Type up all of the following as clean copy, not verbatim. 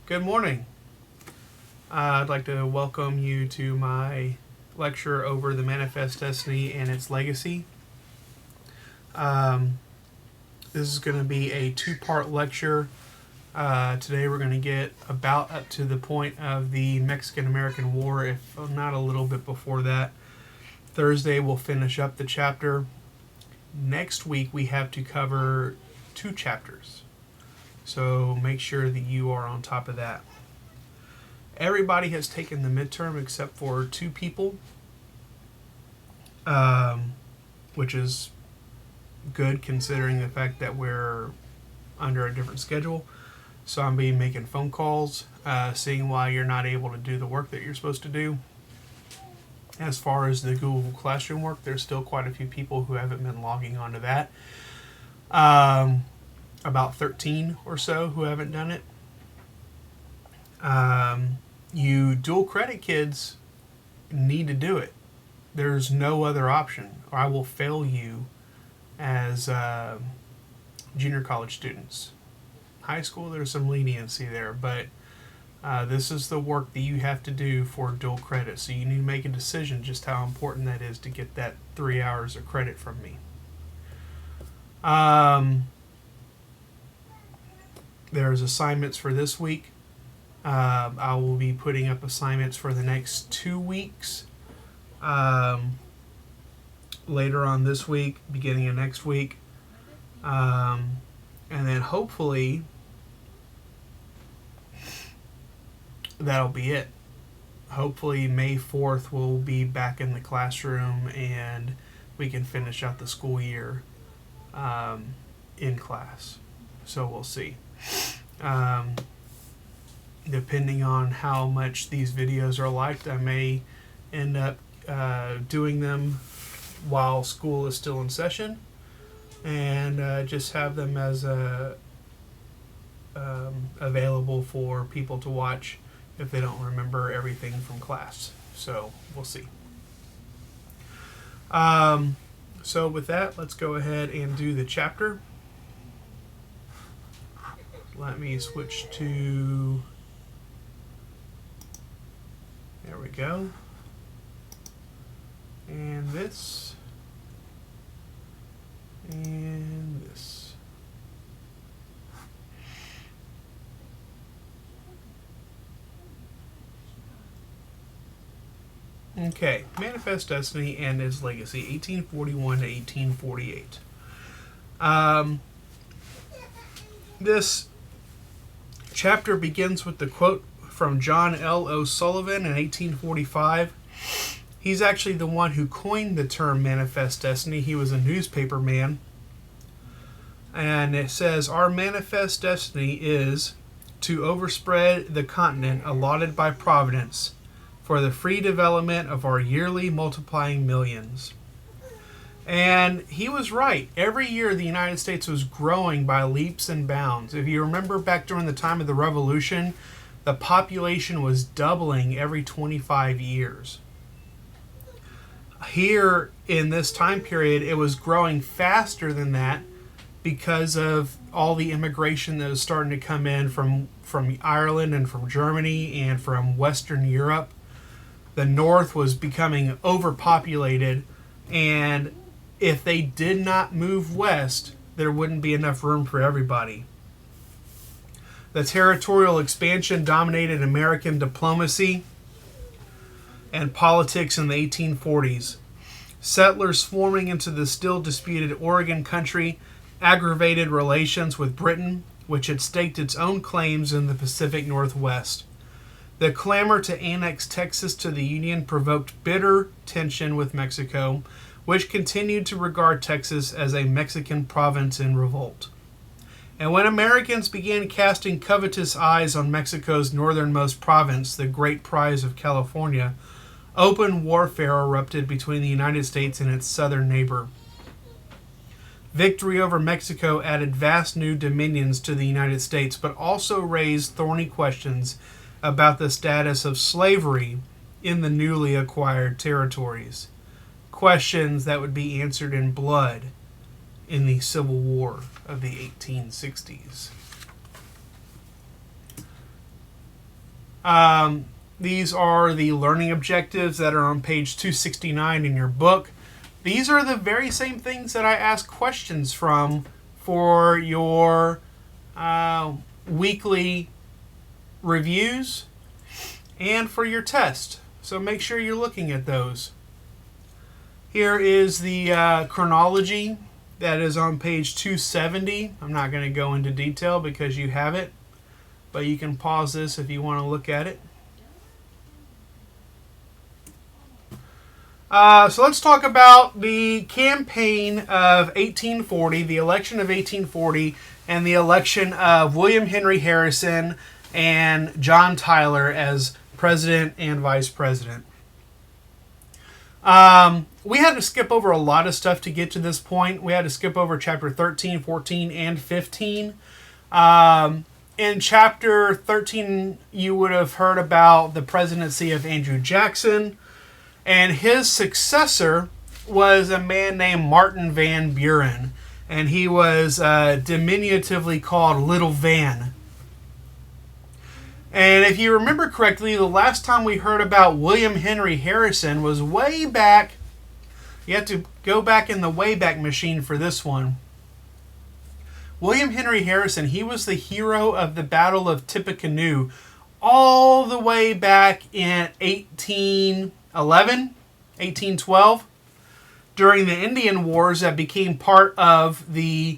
Good morning. I'd like to welcome you to my lecture over the Manifest Destiny and its legacy. This is going to be a two-part lecture. Today we're going to get about up to the point of the Mexican-American War, if not a little bit before that. Thursday we'll finish up the chapter. Next week we have to cover 2 chapters. So make sure that you are on top of that. Everybody has taken the midterm except for 2 people, which is good considering the fact that we're under a different schedule. So I'm be making phone calls, seeing why you're not able to do the work that you're supposed to do. As far as the Google Classroom work, there's still quite a few people who haven't been logging onto that. About 13 or so who haven't done it. You dual credit kids need to do it. There's no other option, or I will fail you as junior college students. High school, there's some leniency there, but this is the work that you have to do for dual credit. So you need to make a decision just how important that is to get that 3 hours of credit from me. There's assignments for this week. I will be putting up assignments for the next 2 weeks. Later on this week, beginning of next week. And then hopefully that'll be it. Hopefully May 4th we'll be back in the classroom and we can finish out the school year in class. So we'll see. Depending on how much these videos are liked, I may end up doing them while school is still in session and just have them as available for people to watch if they don't remember everything from class. So we'll see. So with that, let's go ahead and do the chapter. Let me switch to, there we go, and this, and this. Okay, Manifest Destiny and its legacy, 1841 to 1848. This chapter begins with the quote from John L. O'Sullivan in 1845. He's actually the one who coined the term Manifest Destiny. He was a newspaper man. And it says, "Our manifest destiny is to overspread the continent allotted by Providence for the free development of our yearly multiplying millions." And he was right. Every year the United States was growing by leaps and bounds. If you remember back during the time of the Revolution, the population was doubling every 25 years. Here in this time period, it was growing faster than that because of all the immigration that was starting to come in from Ireland and from Germany and from Western Europe. The North was becoming overpopulated, and if they did not move west, there wouldn't be enough room for everybody. The territorial expansion dominated American diplomacy and politics in the 1840s. Settlers swarming into the still disputed Oregon country aggravated relations with Britain, which had staked its own claims in the Pacific Northwest. The clamor to annex Texas to the Union provoked bitter tension with Mexico, which continued to regard Texas as a Mexican province in revolt. And when Americans began casting covetous eyes on Mexico's northernmost province, the great prize of California, open warfare erupted between the United States and its southern neighbor. Victory over Mexico added vast new dominions to the United States, but also raised thorny questions about the status of slavery in the newly acquired territories. Questions that would be answered in blood in the Civil War of the 1860s. These are the learning objectives that are on page 269 in your book. These are the very same things that I ask questions from for your weekly reviews and for your test. So make sure you're looking at those. Here is the chronology that is on page 270. I'm not going to go into detail because you have it, but you can pause this if you want to look at it. So let's talk about the campaign of 1840, the election of 1840, and the election of William Henry Harrison and John Tyler as president and vice president. We had to skip over a lot of stuff to get to this point. We had to skip over chapter 13, 14, and 15. In chapter 13, you would have heard about the presidency of Andrew Jackson, and his successor was a man named Martin Van Buren, and he was diminutively called Little Van. And if you remember correctly, the last time we heard about William Henry Harrison was way back. You have to go back in the Wayback Machine for this one. William Henry Harrison, he was the hero of the Battle of Tippecanoe all the way back in 1812, during the Indian Wars that became part of the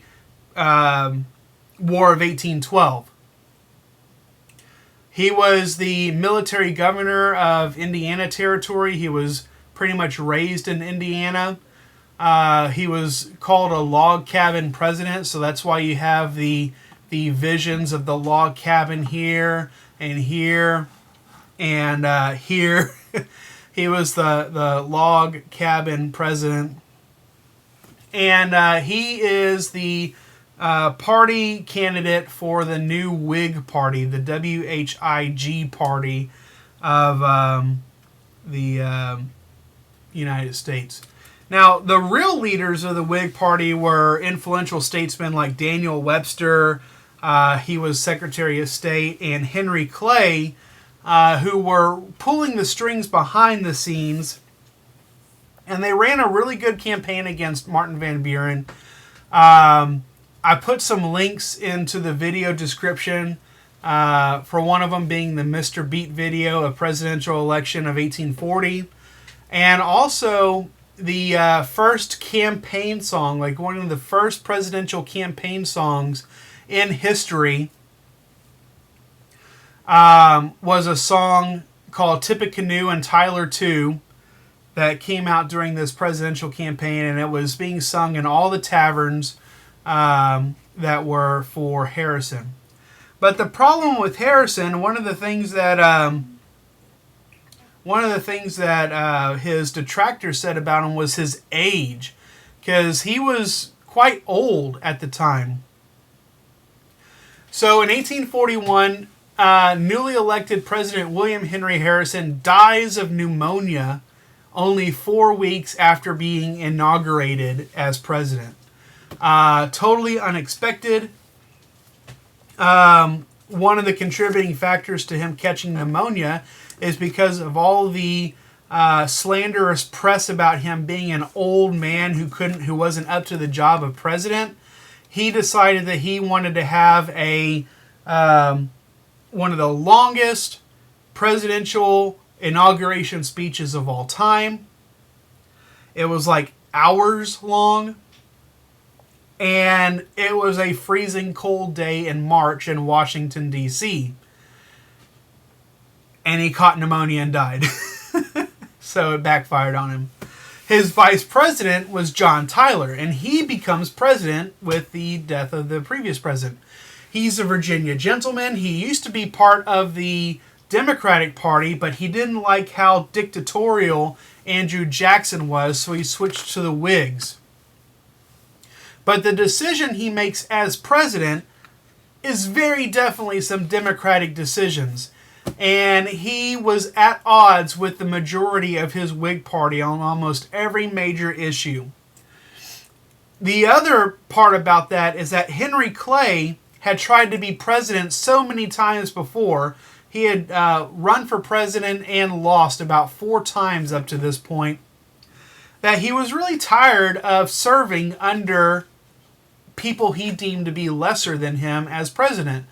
War of 1812. He was the military governor of Indiana Territory. He was pretty much raised in Indiana. He was called a log cabin president, so that's why you have the visions of the log cabin here and here and here. He was the log cabin president. And he is the party candidate for the new Whig Party, the WHIG Party of the United States. Now, the real leaders of the Whig Party were influential statesmen like Daniel Webster, he was Secretary of State, and Henry Clay, who were pulling the strings behind the scenes. And they ran a really good campaign against Martin Van Buren. I put some links into the video description, for one of them being the Mr. Beat video of presidential election of 1840. And also the first campaign song, like one of the first presidential campaign songs in history, was a song called Tippecanoe and Tyler Too that came out during this presidential campaign, and it was being sung in all the taverns that were for Harrison. But the problem with Harrison, one of the things that his detractors said about him was his age, because he was quite old at the time. So in 1841, newly elected President William Henry Harrison dies of pneumonia only 4 weeks after being inaugurated as president. Totally unexpected. One of the contributing factors to him catching pneumonia is because of all the slanderous press about him being an old man who wasn't up to the job of president. He decided that he wanted to have one of the longest presidential inauguration speeches of all time. It was like hours long. And it was a freezing cold day in March in Washington, D.C. And he caught pneumonia and died. So it backfired on him. His vice president was John Tyler, and he becomes president with the death of the previous president. He's a Virginia gentleman. He used to be part of the Democratic Party, but he didn't like how dictatorial Andrew Jackson was, so he switched to the Whigs. But the decision he makes as president is very definitely some Democratic decisions. And he was at odds with the majority of his Whig Party on almost every major issue. The other part about that is that Henry Clay had tried to be president so many times before he had run for president and lost about 4 times up to this point, that he was really tired of serving under people he deemed to be lesser than him as president.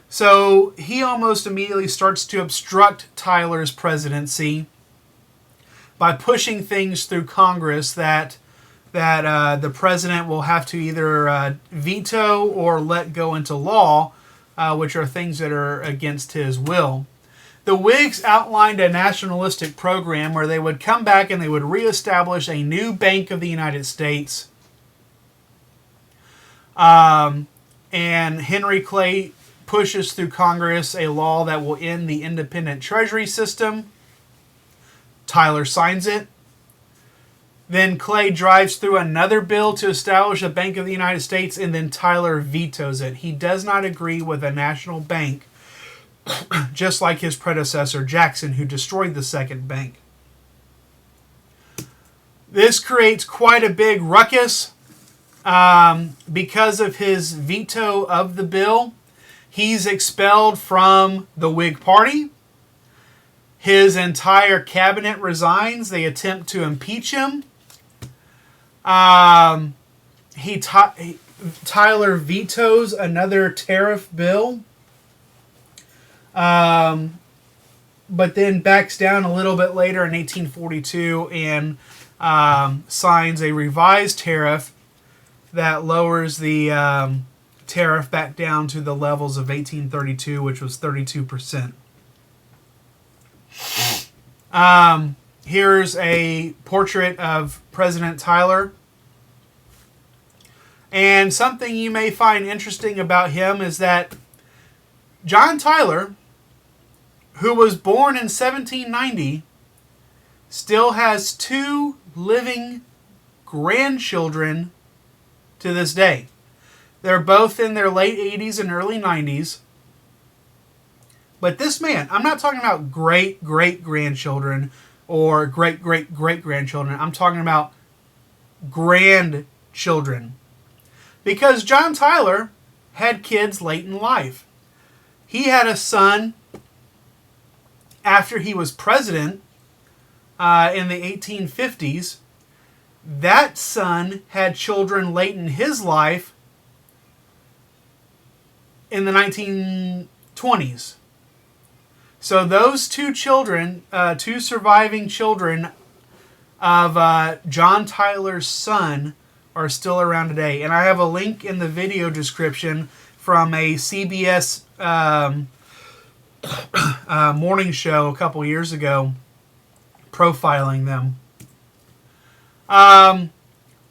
So he almost immediately starts to obstruct Tyler's presidency by pushing things through Congress that the president will have to either veto or let go into law, which are things that are against his will. The Whigs outlined a nationalistic program where they would come back and they would reestablish a new Bank of the United States. And Henry Clay pushes through Congress a law that will end the independent treasury system. Tyler signs it. Then Clay drives through another bill to establish a Bank of the United States, and then Tyler vetoes it. He does not agree with a national bank, just like his predecessor Jackson, who destroyed the second bank. This creates quite a big ruckus because of his veto of the bill. He's expelled from the Whig Party. His entire cabinet resigns. They attempt to impeach him. Tyler vetoes another tariff bill, but then backs down a little bit later in 1842 and signs a revised tariff that lowers the tariff back down to the levels of 1832, which was 32%. Here's a portrait of President Tyler. And something you may find interesting about him is that John Tyler, who was born in 1790, still has 2 living grandchildren to this day. They're both in their late 80s and early 90s. But this man, I'm not talking about great-great-grandchildren or great-great-great-grandchildren. I'm talking about grandchildren. Because John Tyler had kids late in life. He had a son after he was president in the 1850s. That son had children late in his life in the 1920s. So those 2 children, 2 surviving children of John Tyler's son are still around today. And I have a link in the video description from a CBS morning show a couple years ago profiling them.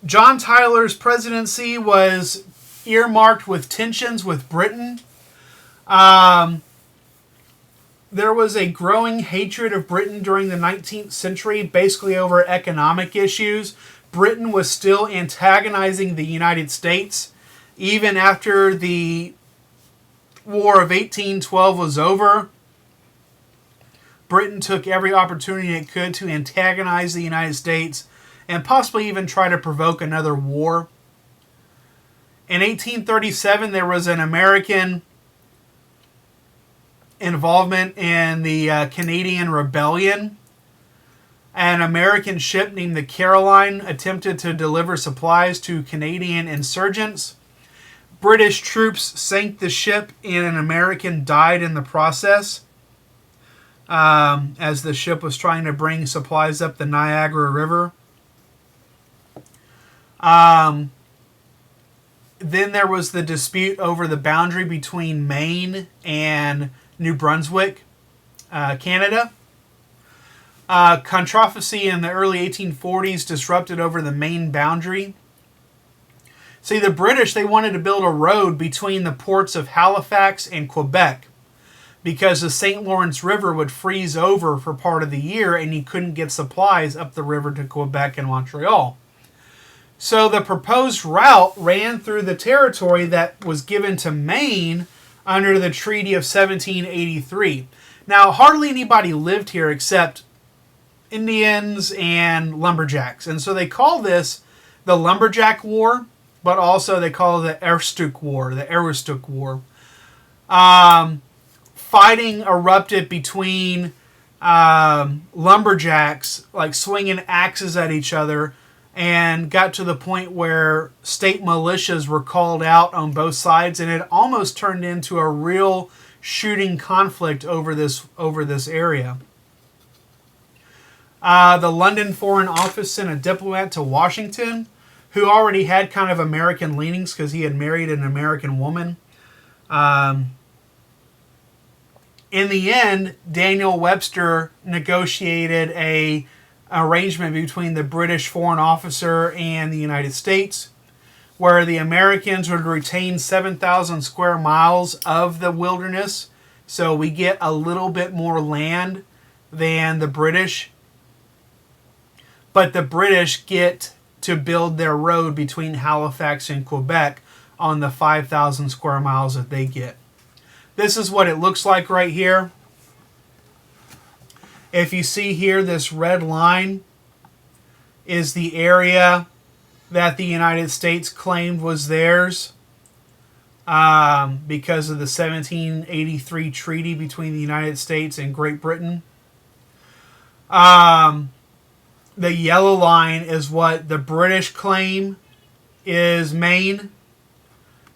John Tyler's presidency was earmarked with tensions with Britain. There was a growing hatred of Britain during the 19th century, basically over economic issues. Britain was still antagonizing the United States. Even after the War of 1812 was over, Britain took every opportunity it could to antagonize the United States and possibly even try to provoke another war. In 1837, there was an American involvement in the Canadian Rebellion. An American ship named the Caroline attempted to deliver supplies to Canadian insurgents. British troops sank the ship and an American died in the process as the ship was trying to bring supplies up the Niagara River. Then there was the dispute over the boundary between Maine and New Brunswick, Canada. Controversy in the early 1840s disrupted over the Maine boundary. See, the British, they wanted to build a road between the ports of Halifax and Quebec because the St. Lawrence River would freeze over for part of the year and you couldn't get supplies up the river to Quebec and Montreal. So the proposed route ran through the territory that was given to Maine under the Treaty of 1783. Now, hardly anybody lived here except Indians and lumberjacks. And so they call this the Lumberjack War, but also they call it the Aroostook War, the Aroostook War. 5 fighting erupted between lumberjacks, like swinging axes at each other, and got to the point where state militias were called out on both sides, and it almost turned into a real shooting conflict over this area. The London Foreign Office sent a diplomat to Washington who already had kind of American leanings because he had married an American woman. In the end, Daniel Webster negotiated a arrangement between the British foreign officer and the United States, where the Americans would retain 7,000 square miles of the wilderness. So we get a little bit more land than the British. But the British get to build their road between Halifax and Quebec on the 5,000 square miles that they get. This is what it looks like right here. If you see here, this red line is the area that the United States claimed was theirs because of the 1783 treaty between the United States and Great Britain. The yellow line is what the British claim is Maine.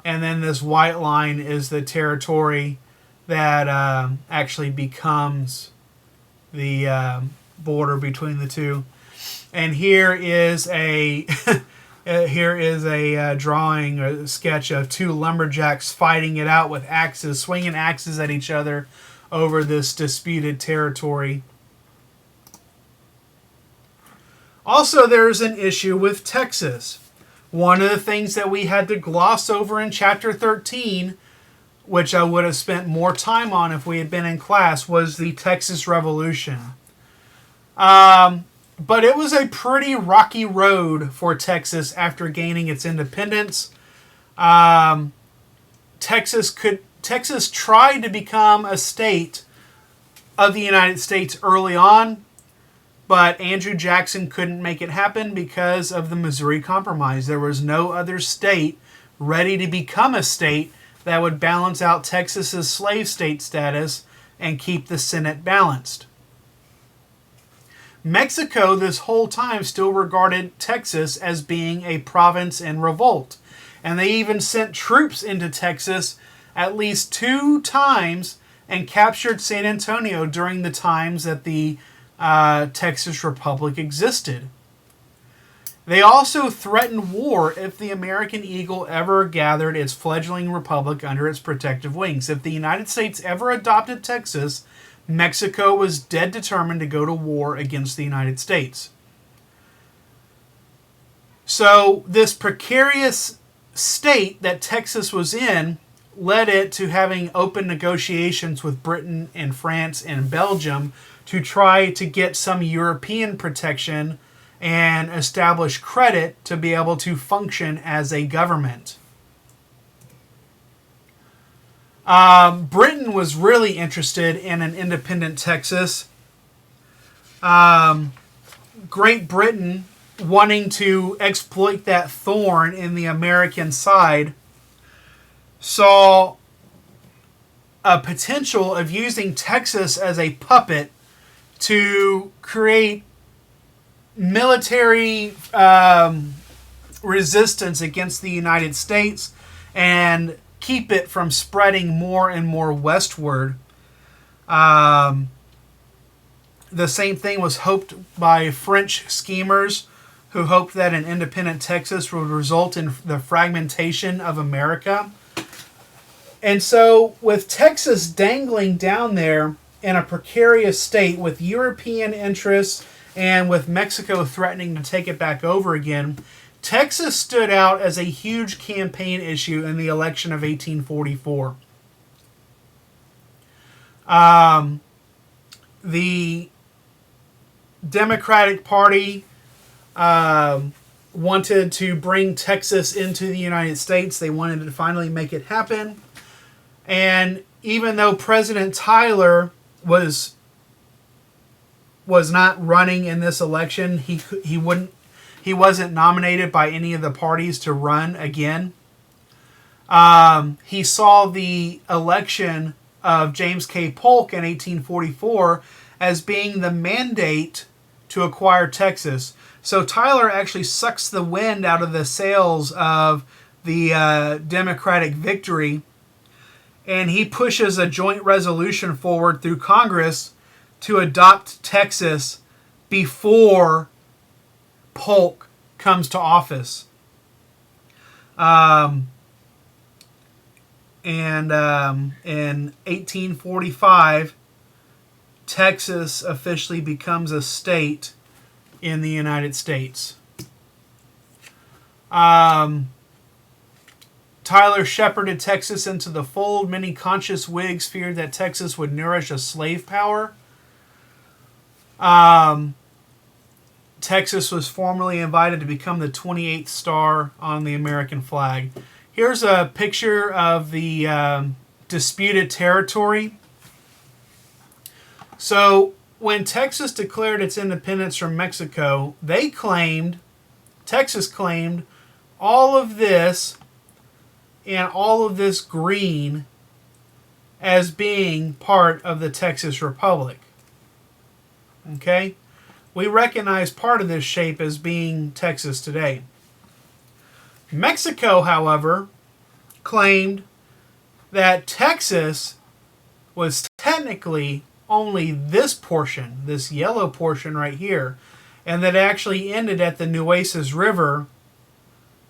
And then this white line is the territory that actually becomes the border between the two. And here is a drawing, a sketch of two lumberjacks fighting it out with axes, swinging axes at each other over this disputed territory. Also, there's an issue with Texas. One of the things that we had to gloss over in Chapter 13, which I would have spent more time on if we had been in class, was the Texas Revolution. But it was a pretty rocky road for Texas after gaining its independence. Texas tried to become a state of the United States early on, but Andrew Jackson couldn't make it happen because of the Missouri Compromise. There was no other state ready to become a state that would balance out Texas's slave state status and keep the Senate balanced. Mexico this whole time still regarded Texas as being a province in revolt. And they even sent troops into Texas at least 2 times and captured San Antonio during the times that the Texas Republic existed. They also threatened war if the American Eagle ever gathered its fledgling republic under its protective wings. If the United States ever adopted Texas, Mexico was dead determined to go to war against the United States. So this precarious state that Texas was in led it to having open negotiations with Britain and France and Belgium to try to get some European protection and establish credit to be able to function as a government. Britain was really interested in an independent Texas. Great Britain, wanting to exploit that thorn in the American side, saw a potential of using Texas as a puppet to create military resistance against the United States and keep it from spreading more and more westward. The same thing was hoped by French schemers who hoped that an independent Texas would result in the fragmentation of America. And so with Texas dangling down there in a precarious state with European interests and with Mexico threatening to take it back over again, Texas stood out as a huge campaign issue in the election of 1844. The Democratic Party wanted to bring Texas into the United States. They wanted to finally make it happen. And even though President Tyler was not running in this election, he wasn't nominated by any of the parties to run again. He saw the election of James K. Polk in 1844 as being the mandate to acquire Texas. So Tyler actually sucks the wind out of the sails of the Democratic victory, and he pushes a joint resolution forward through Congress to adopt Texas before Polk comes to office. In 1845, Texas officially becomes a state in the United States. Tyler shepherded Texas into the fold. Many conscious Whigs feared that Texas would nourish a slave power. Texas was formally invited to become the 28th star on the American flag. Here's a picture of the disputed territory. So when Texas declared its independence from Mexico, Texas claimed all of this and all of this green as being part of the Texas Republic. Okay? We recognize part of this shape as being Texas today. Mexico, however, claimed that Texas was technically only this portion, this yellow portion right here, and that actually ended at the Nueces River,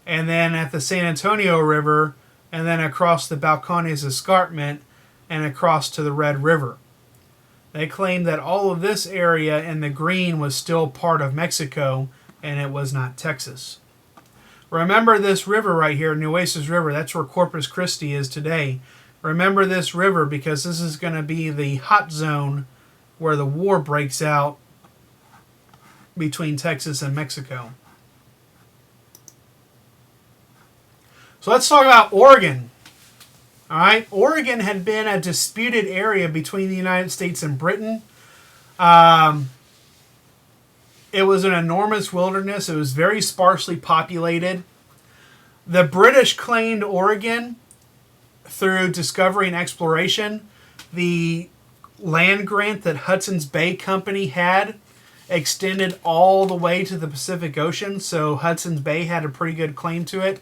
and then at the San Antonio River, and then across the Balcones Escarpment, and across to the Red River. They claimed that all of this area in the green was still part of Mexico, and it was not Texas. Remember this river right here, Nueces River. That's where Corpus Christi is today. Remember this river because this is going to be the hot zone where the war breaks out between Texas and Mexico. So let's talk about Oregon. All right, Oregon had been a disputed area between the United States and Britain. It was an enormous wilderness. It was very sparsely populated. The British claimed Oregon through discovery and exploration. The land grant that Hudson's Bay Company had extended all the way to the Pacific Ocean, so Hudson's Bay had a pretty good claim to it.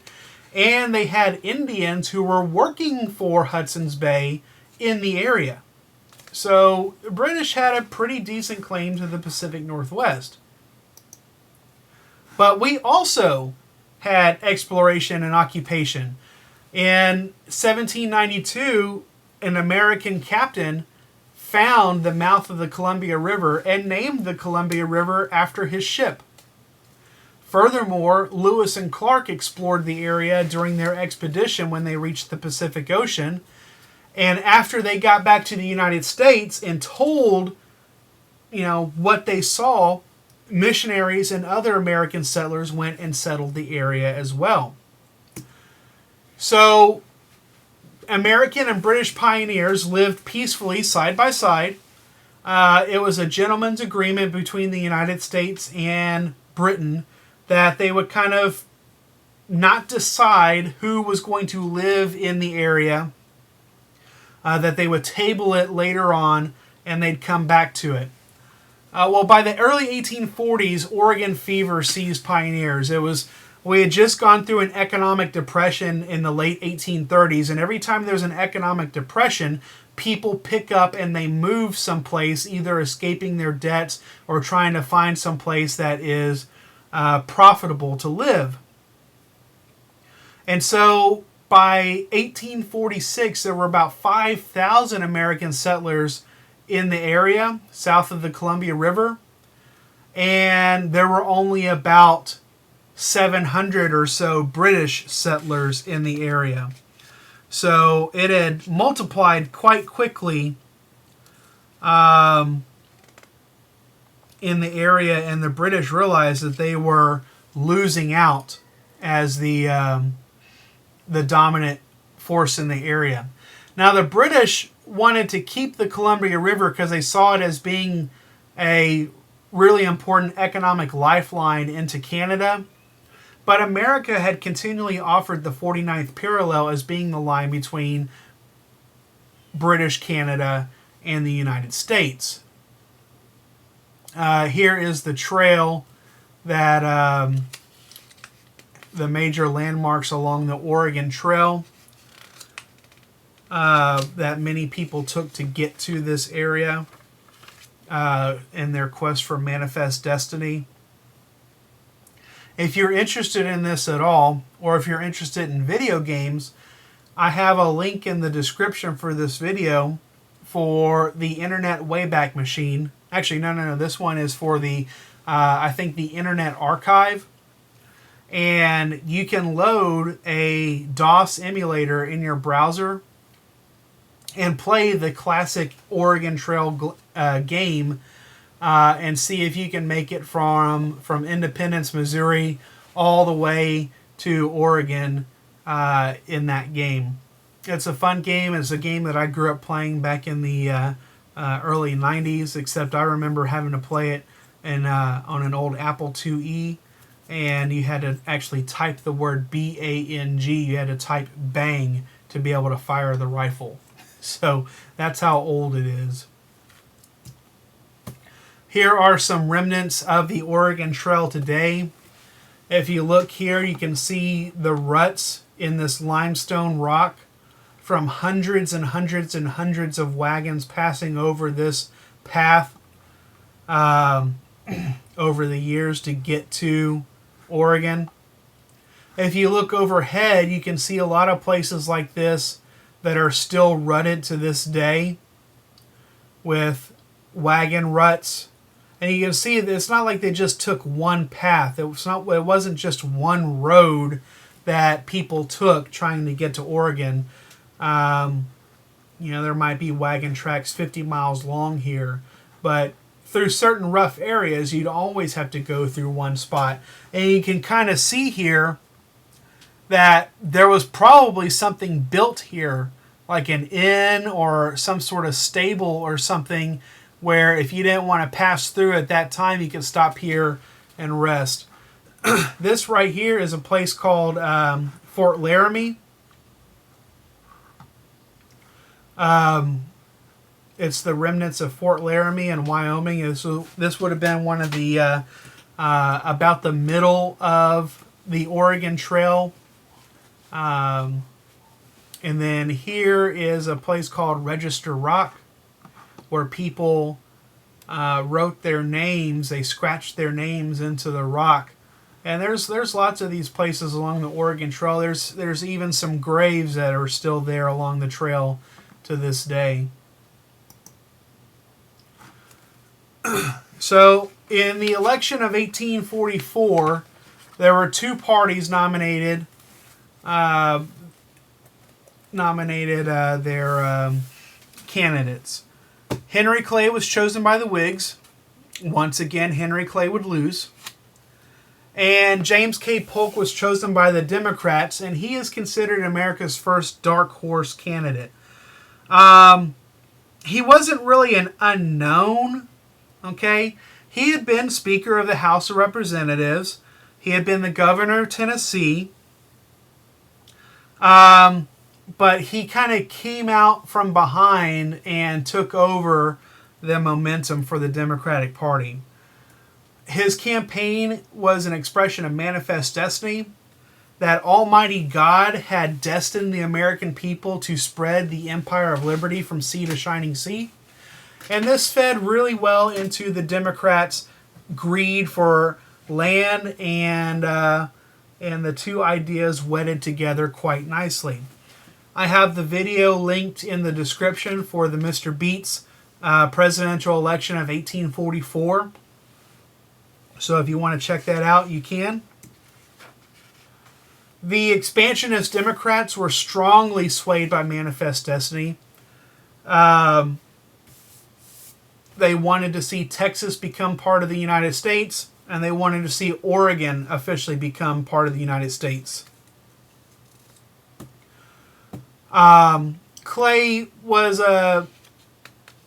And they had Indians who were working for Hudson's Bay in the area. So the British had a pretty decent claim to the Pacific Northwest. But we also had exploration and occupation. In 1792, an American captain found the mouth of the Columbia River and named the Columbia River after his ship. Furthermore, Lewis and Clark explored the area during their expedition when they reached the Pacific Ocean. And after they got back to the United States and told, what they saw, missionaries and other American settlers went and settled the area as well. So, American and British pioneers lived peacefully side by side. It was a gentleman's agreement between the United States and Britain that they would kind of not decide who was going to live in the area, that they would table it later on, and they'd come back to it. Well, by the early 1840s, Oregon fever seized pioneers. We had just gone through an economic depression in the late 1830s, and every time there's an economic depression, people pick up and they move someplace, either escaping their debts or trying to find someplace that is profitable to live. And so by 1846, there were about 5,000 American settlers in the area south of the Columbia River, and there were only about 700 or so British settlers in the area. So it had multiplied quite quickly in the area, and the British realized that they were losing out as the dominant force in the area. Now, the British wanted to keep the Columbia River because they saw it as being a really important economic lifeline into Canada. But America had continually offered the 49th parallel as being the line between British Canada and the United States. Here is the trail that the major landmarks along the Oregon Trail that many people took to get to this area in their quest for manifest destiny. If you're interested in this at all, or if you're interested in video games, I have a link in the description for this video for the Internet Wayback Machine. Actually, no. This one is for the, I think, the Internet Archive. And you can load a DOS emulator in your browser and play the classic Oregon Trail game and see if you can make it from Independence, Missouri, all the way to Oregon in that game. It's a fun game. It's a game that I grew up playing back in the early 90s, except I remember having to play it on an old Apple IIe, and you had to actually type the word B-A-N-G. You had to type bang to be able to fire the rifle. So that's how old it is. Here are some remnants of the Oregon Trail today. If you look here, you can see the ruts in this limestone rock from hundreds and hundreds and hundreds of wagons passing over this path over the years to get to Oregon. If you look overhead, you can see a lot of places like this that are still rutted to this day with wagon ruts. And you can see that it's not like they just took one path. It wasn't just one road that people took trying to get to Oregon. There might be wagon tracks 50 miles long here, but through certain rough areas, you'd always have to go through one spot. And you can kind of see here that there was probably something built here, like an inn or some sort of stable or something, where if you didn't want to pass through at that time, you could stop here and rest. This right here is a place called Fort Laramie. It's the remnants of Fort Laramie in Wyoming. So this would have been one of the, about the middle of the Oregon Trail. And then here is a place called Register Rock, where people wrote their names. They scratched their names into the rock. And there's lots of these places along the Oregon Trail. There's even some graves that are still there along the trail to this day. So in the election of 1844, there were two parties nominated their candidates. Henry Clay was chosen by the Whigs. Once again, Henry Clay would lose. And James K. Polk was chosen by the Democrats, and he is considered America's first dark horse candidate. He wasn't really an unknown, okay? He had been Speaker of the House of Representatives. He had been the governor of Tennessee. But he kind of came out from behind and took over the momentum for the Democratic Party. His campaign was an expression of manifest destiny, that Almighty God had destined the American people to spread the empire of liberty from sea to shining sea. And this fed really well into the Democrats' greed for land, and the two ideas wedded together quite nicely. I have the video linked in the description for the Mr. Beats presidential election of 1844. So if you want to check that out, you can. The expansionist Democrats were strongly swayed by manifest destiny. They wanted to see Texas become part of the United States, and they wanted to see Oregon officially become part of the United States. Clay was a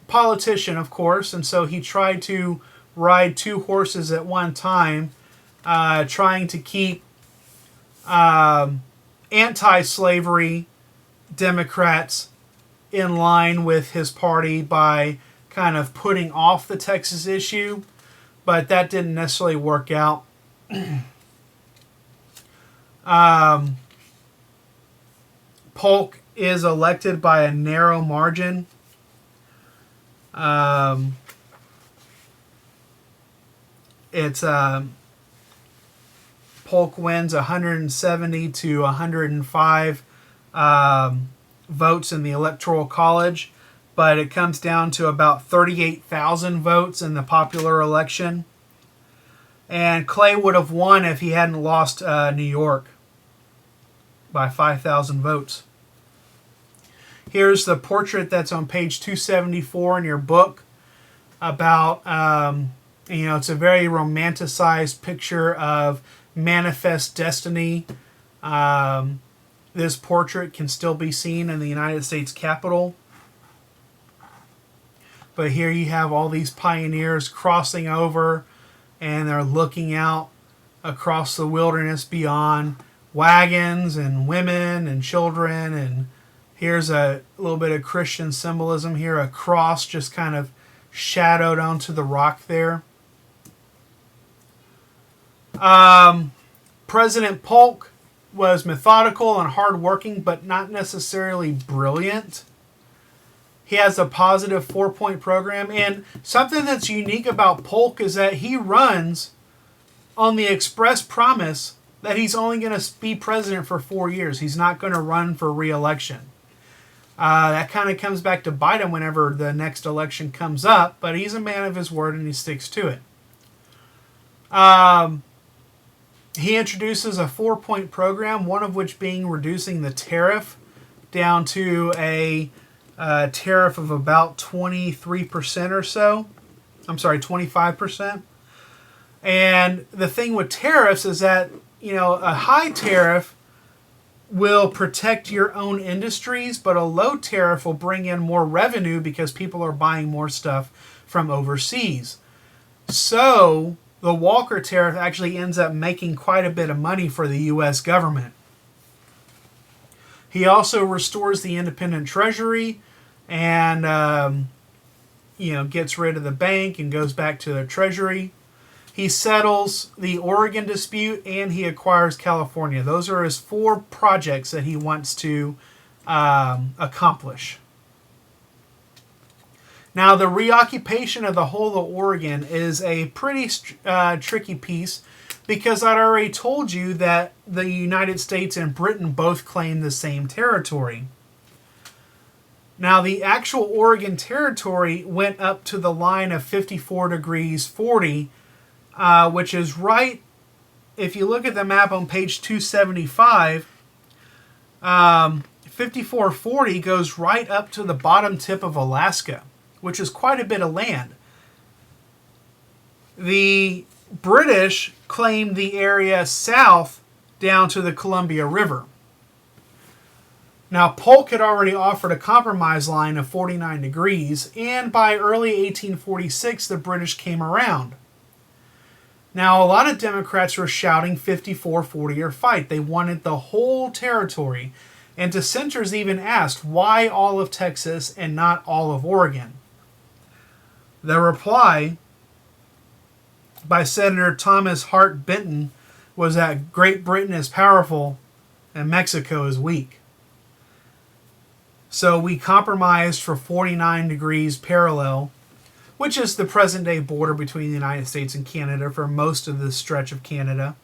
politician, of course, and so he tried to ride two horses at one time, trying to keep anti-slavery Democrats in line with his party by kind of putting off the Texas issue, but that didn't necessarily work out. Polk is elected by a narrow margin. Polk wins 170 to 105 votes in the Electoral College, but it comes down to about 38,000 votes in the popular election. And Clay would have won if he hadn't lost New York by 5,000 votes. Here's the portrait that's on page 274 in your book about, it's a very romanticized picture of manifest destiny. This portrait can still be seen in the United States Capitol. But here you have all these pioneers crossing over, and they're looking out across the wilderness beyond, wagons and women and children. And here's a little bit of Christian symbolism here, a cross just kind of shadowed onto the rock there. President Polk was methodical and hardworking, but not necessarily brilliant. He has a positive 4-point program, and something that's unique about Polk is that he runs on the express promise that he's only going to be president for 4 years. He's not going to run for re-election. That kind of comes back to bite him whenever the next election comes up, but he's a man of his word and he sticks to it. He introduces a 4-point program, one of which being reducing the tariff down to a tariff of about 23% or so. I'm sorry, 25%. And the thing with tariffs is that, a high tariff will protect your own industries, but a low tariff will bring in more revenue because people are buying more stuff from overseas. So the Walker tariff actually ends up making quite a bit of money for the U.S. government. He also restores the independent treasury and, gets rid of the bank and goes back to the treasury. He settles the Oregon dispute and he acquires California. Those are his 4 projects that he wants to accomplish. Now, the reoccupation of the whole of Oregon is a pretty tricky piece because I'd already told you that the United States and Britain both claim the same territory. Now, the actual Oregon territory went up to the line of 54 degrees 40, which is right, if you look at the map on page 275, 5440 goes right up to the bottom tip of Alaska, which is quite a bit of land. The British claimed the area south down to the Columbia River. Now, Polk had already offered a compromise line of 49 degrees, and by early 1846, the British came around. Now, a lot of Democrats were shouting 54-40 or fight. They wanted the whole territory, and dissenters even asked, why all of Texas and not all of Oregon? The reply by Senator Thomas Hart Benton was that Great Britain is powerful and Mexico is weak. So we compromised for 49 degrees parallel, which is the present-day border between the United States and Canada for most of this stretch of Canada.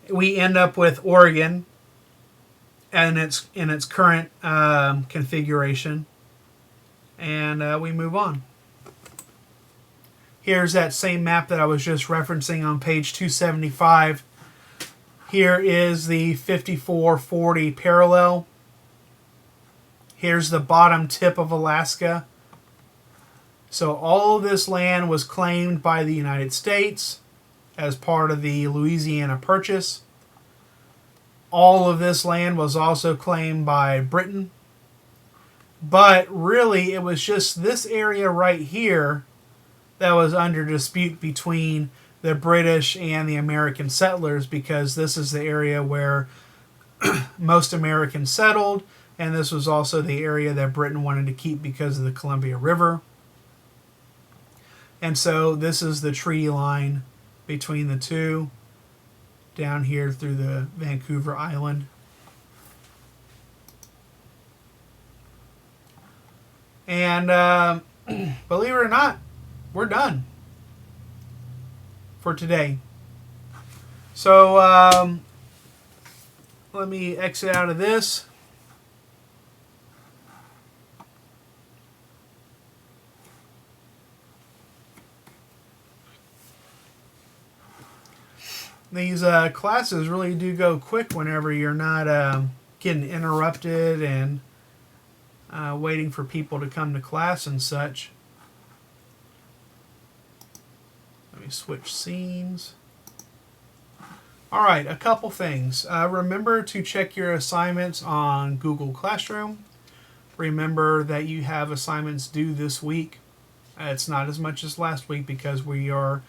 We end up with Oregon and in its current configuration, and we move on. Here's that same map that I was just referencing on page 275. Here is the 5440 parallel. Here's the bottom tip of Alaska. So all of this land was claimed by the United States as part of the Louisiana Purchase. All of this land was also claimed by Britain. But really, it was just this area right here that was under dispute between the British and the American settlers, because this is the area where most Americans settled. And this was also the area that Britain wanted to keep because of the Columbia River. And so this is the treaty line between the two, down here through the Vancouver Island. And believe it or not, we're done for today. So let me exit out of this. These classes really do go quick whenever you're not getting interrupted and waiting for people to come to class and such. Let me switch scenes. Alright, a couple things. Remember to check your assignments on Google Classroom. Remember that you have assignments due this week. It's not as much as last week because we are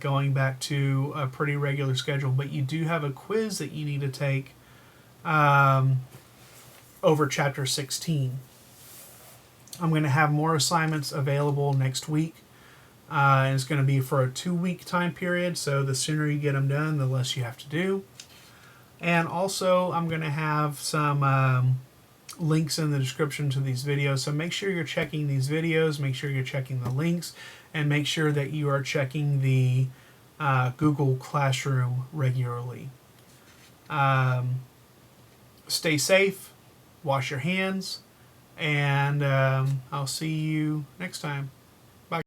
going back to a pretty regular schedule, but you do have a quiz that you need to take over Chapter 16. I'm going to have more assignments available next week. And it's going to be for a 2-week time period, so the sooner you get them done, the less you have to do. And also, I'm going to have some links in the description to these videos, so make sure you're checking these videos, make sure you're checking the links, and make sure that you are checking the Google Classroom regularly. Stay safe, wash your hands, and I'll see you next time.